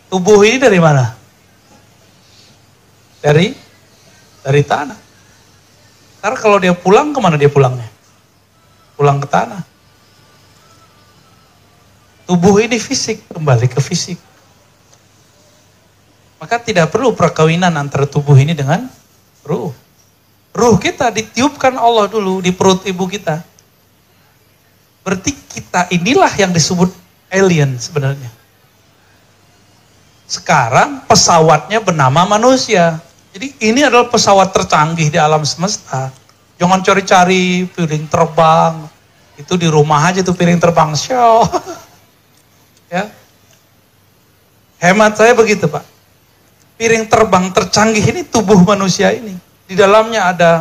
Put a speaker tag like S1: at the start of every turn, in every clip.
S1: Tubuh ini dari mana? Dari tanah. Ntar kalau dia pulang, kemana dia pulangnya? Pulang ke tanah. Tubuh ini fisik, kembali ke fisik. Maka tidak perlu perkawinan antara tubuh ini dengan ruh. Ruh kita ditiupkan Allah dulu di perut ibu kita. Berarti kita inilah yang disebut alien sebenarnya. Sekarang pesawatnya bernama manusia. Jadi ini adalah pesawat tercanggih di alam semesta. Jangan cari-cari piring terbang. Itu di rumah aja tuh piring terbang. Show. Ya. Hemat saya begitu, Pak. Piring terbang tercanggih ini tubuh manusia ini. Di dalamnya ada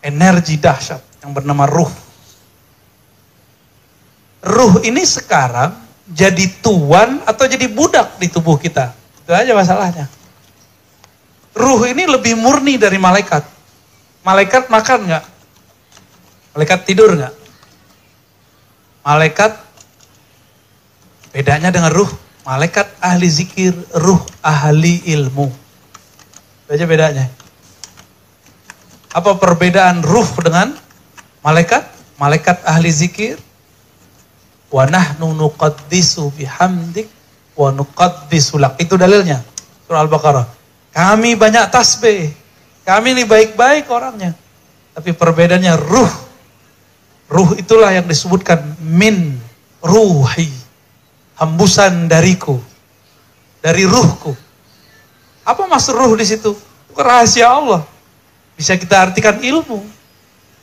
S1: energi dahsyat yang bernama ruh. Ruh ini sekarang jadi tuan atau jadi budak di tubuh kita. Itu aja masalahnya. Ruh ini lebih murni dari malaikat. Malaikat makan nggak? Malaikat tidur nggak? Malaikat bedanya dengan ruh. Malaikat ahli zikir, ruh ahli ilmu. Itu aja bedanya. Apa perbedaan ruh dengan malaikat? Malaikat ahli zikir. Wa nahnu nuqaddisu bihamdik wa nuqaddisu lak. Itu dalilnya. Surah Al-Baqarah. Kami banyak tasbih. Kami ini baik-baik orangnya. Tapi perbedaannya ruh. Ruh itulah yang disebutkan min ruhi. Hembusan dariku. Dari ruhku. Apa maksud ruh di situ? Rahasia Allah. Bisa kita artikan ilmu.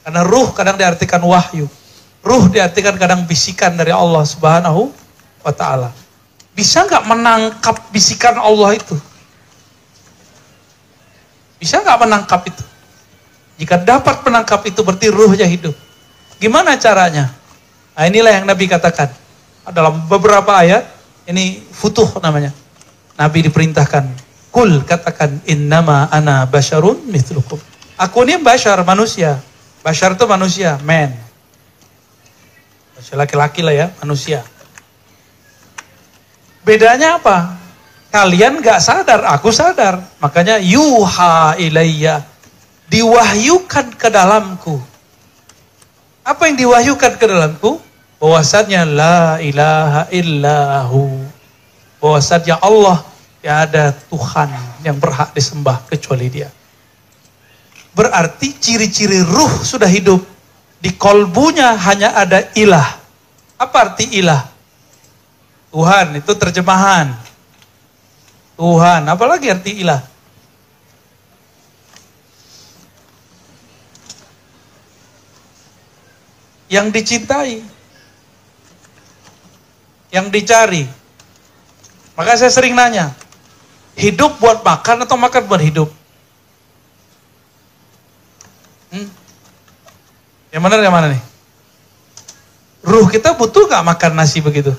S1: Karena ruh kadang diartikan wahyu. Ruh diartikan kadang bisikan dari Allah Subhanahu wa ta'ala. Bisa nggak menangkap bisikan Allah itu? Bisa nggak menangkap itu? Jika dapat menangkap itu berarti ruhnya hidup. Gimana caranya? Nah, inilah yang Nabi katakan. Dalam beberapa ayat, ini futuh namanya. Nabi diperintahkan, kul katakan innama ana basyarun mithlukum. Aku ini basyar, manusia. Basyar itu manusia, man. Laki-laki lah ya, manusia. Bedanya apa? Kalian gak sadar, aku sadar. Makanya yuha ilayya. Diwahyukan ke dalamku. Apa yang diwahyukan ke dalamku? Bahwasannya la ilaha illahu. Bahwasannya Allah tiada Tuhan yang berhak disembah kecuali Dia. Berarti ciri-ciri ruh sudah hidup. Di kolbunya hanya ada ilah. Apa arti ilah? Tuhan, itu terjemahan. Tuhan, apalagi arti ilah? Yang dicintai. Yang dicari. Maka saya sering nanya, hidup buat makan atau makan buat hidup? Yang mana nih? Ruh kita butuh gak makan nasi begitu?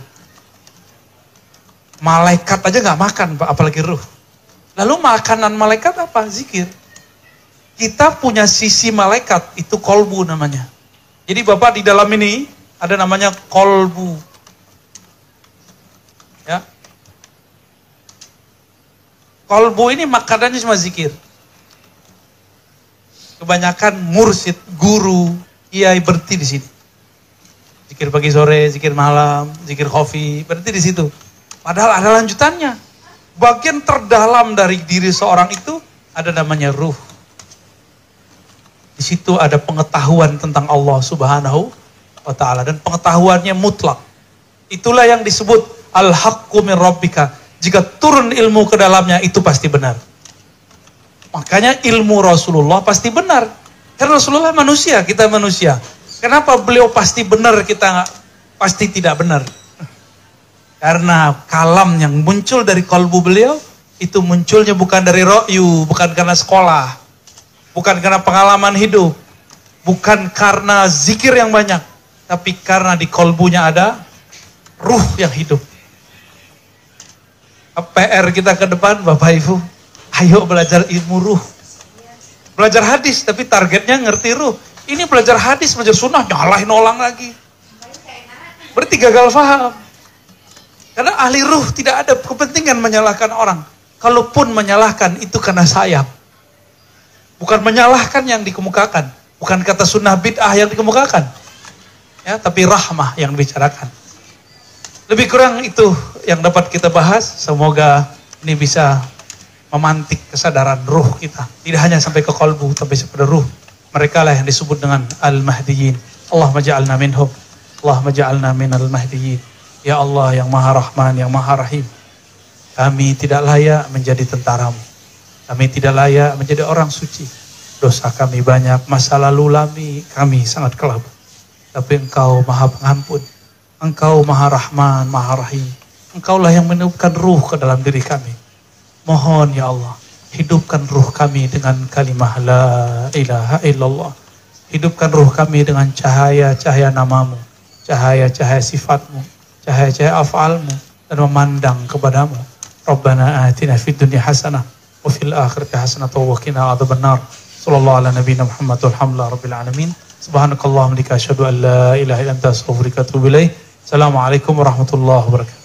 S1: Malaikat aja gak makan, Pak, apalagi ruh. Lalu makanan malaikat apa? Zikir. Kita punya sisi malaikat, itu kolbu namanya. Jadi Bapak di dalam ini ada namanya kolbu. Ya. Kolbu ini makanannya cuma zikir. Kebanyakan mursyid, guru, kiai berhenti di sini. Zikir pagi sore, zikir malam, zikir kopi, berhenti di situ. Padahal ada lanjutannya. Bagian terdalam dari diri seorang itu ada namanya ruh. Di situ ada pengetahuan tentang Allah Subhanahu wa ta'ala. Dan pengetahuannya mutlak. Itulah yang disebut al-haqqu min rabbika. Jika turun ilmu ke dalamnya, itu pasti benar. Makanya ilmu Rasulullah pasti benar. Karena Rasulullah manusia, kita manusia. Kenapa beliau pasti benar, kita pasti tidak benar? Karena kalam yang muncul dari kalbu beliau, itu munculnya bukan dari ro'yu, bukan karena sekolah. Bukan karena pengalaman hidup. Bukan karena zikir yang banyak. Tapi karena di kalbunya ada ruh yang hidup. PR kita ke depan, Bapak Ibu, ayo belajar ilmu ruh. Belajar hadis, tapi targetnya ngerti ruh. Ini belajar hadis, belajar sunnah, nyalahin orang lagi. Berarti gagal paham. Karena ahli ruh tidak ada kepentingan menyalahkan orang. Kalaupun menyalahkan itu karena sayap. Bukan menyalahkan yang dikemukakan. Bukan kata sunnah bid'ah yang dikemukakan. Ya, tapi rahmah yang dibicarakan. Lebih kurang itu yang dapat kita bahas. Semoga ini bisa memantik kesadaran ruh kita. Tidak hanya sampai ke kalbu, tapi kepada ruh. Mereka lah yang disebut dengan al-mahdiyin. Allahumma ja'alna minhum. Allahumma ja'alna minal mahdiyin. Ya Allah yang maha rahman, yang maha rahim. Kami tidak layak menjadi tentaramu. Kami tidak layak menjadi orang suci. Dosa kami banyak, masa lalu kami sangat kelabu. Tapi Engkau maha pengampun. Engkau maha rahman, maha rahim. Engkaulah yang menghidupkan ruh ke dalam diri kami. Mohon ya Allah, hidupkan ruh kami dengan kalimah la ilaha illallah. Hidupkan ruh kami dengan cahaya-cahaya namamu. Cahaya-cahaya sifatmu. Cahaya-cahaya af'almu. Dan memandang kepadamu. Rabbana atina fid dunya hasanah wa fil akhirati hasanah wa qina adzabannar. Sallallahu ala nabiyina Muhammad walhamdulillahi rabbil alamin. Subhanakallahumma wa bihamdika asyhadu an la ilaha illa anta astaghfiruka wa atubu ilaik. Assalamualaikum warahmatullahi wabarakatuh.